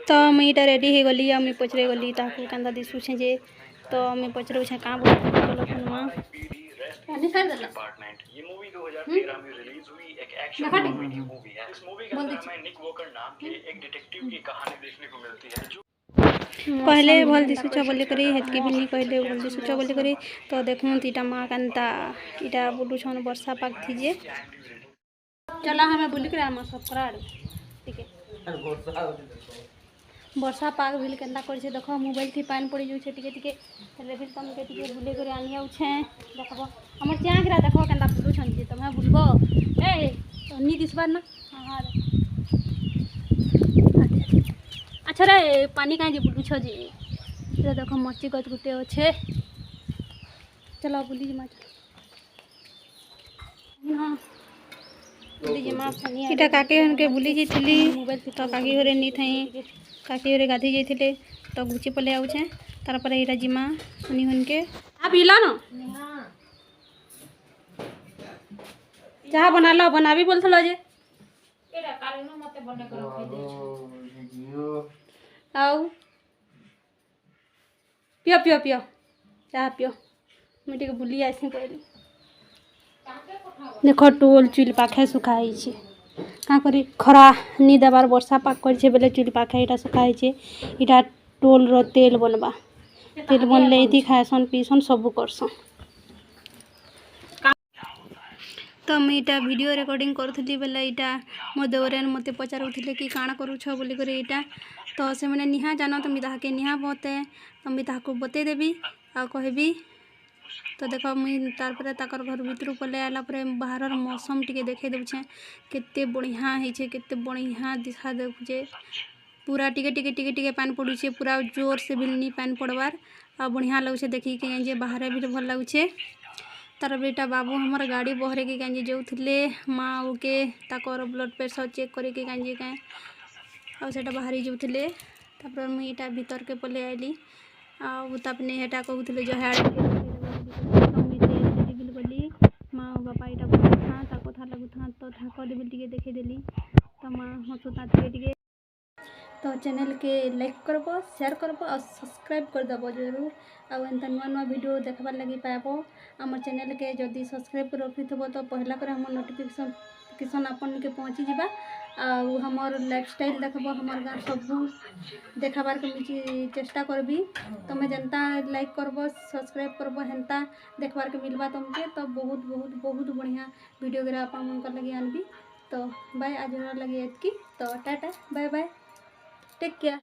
तो मुई रेडी हो गली आ मुई पचरे गली ताकू केंदा दिसुछे जे तो मुई पचरे का बोल चलो फोन में पानी छाड़ देला ये मूवी 2013 में रिलीज हुई एक एक्शन कॉमेडी मूवी है। इस मूवी के अंदर हमें निक वॉकर नाम के एक डिटेक्टिव की कहानी देखने को मिलती है जो कहले भल दिसुचा बोली करी हेतकी भी नहीं कहले भल दिसुचा बोली करी तो देखूं तीटा माँ केनता इटा बुलुछन वर्षा पाग थी जे चला हमें बुली कर आम सब कराड़ ठीक है वर्षा पाग भी केनता कर देख मोबाइल थी पानी पड़ी जाऊे टिके टिके हेल्ले भी तुमके टिके बुले कर आनी आछे देखब हमर चाँकरा देख केनता बुलुछन जे तुम बुलब ए नी दिसबार ना हाँ अच्छा रे पानी कहीं बुलुछ जे देख मची गच गुटे अच्छे चलो बुली जमा हाँ इटा काके हनके बुली जाइली तो काकी घरे नी थी काकी घरे गाधी जाइए तो घुची पले आउछे तार पर इटा जिमा सुनी हनके आ पीला न चाह बना लो बनाबी बोलथलो जे एटा कालिनो मते बने कर रखी दे आउ पियो पियो पियो चाह पियो मुझे बुली आसी कहली देख टोल चुल पाखे सुखाई क्या करी खरा नी देवार वर्षा पाक कर बेले चुल पाखे इटा सुखाई इटा टोल रो तेल बनवा तेल बनले ये खाएसन पीसन सब करसन तो मुझे इटा वीडियो रिकॉर्डिंग करूली बेले इटा मो देवरेन मत पचारूले कि काण करुछ बोलिकर इटा तो से मैंने निहा जान तो मुझे ताके निहा बते तो मुझे ताको बतेदेवी आ कहबी तो देख मुई तार ताकर घर भीतर पले आला बाहर मौसम टिके देखे दूचे केते बढ़िया है केते बढ़िया दिखा देखुचे पूरा टिके टिके टिके टिके पानी पड़ुचे पूरा जोर से भी नहीं पानी पड़वार आ बढ़िया लगुचे देखी के बाहर भी भल लगुचे तार बेटा बाबू हमार गाड़ी बहरे के कहीं जाऊे माँ के ताकर ब्लड प्रेशर चेक करके कहीं कहीं आटा बाहरी जाऊे तापर मुई इटा भीतर के पले आइली आपने हेटा कहते जो है गली माँ बापा इटा था ताको था लगू था तो था टे देखेदेली तो माँ हंसुता टे तो चैनल के लाइक करब शेयर करब और सब्सक्राइब करदेव जरूर आउ एंता नुआ नुआ वीडियो देखबार लगी पाइब आम चैनल के जदि सब्सक्राइब कर रखी तो पहला कर हम नोटिफिकेशन आपन के पहुँची जावा आउ हमर लाइफस्टाइल देखब हमार गाँव सब देखाबार के मुझे चेष्टा करबी तुम जनता लाइक करब सब्सक्राइब करब हेन्ता देखबार के मिलवा तुमके तो बहुत बहुत बहुत बढ़िया वीडियो गिरा अपन लगे आनबी तो बाय आज लगे एतकी तो tata bye bye take care.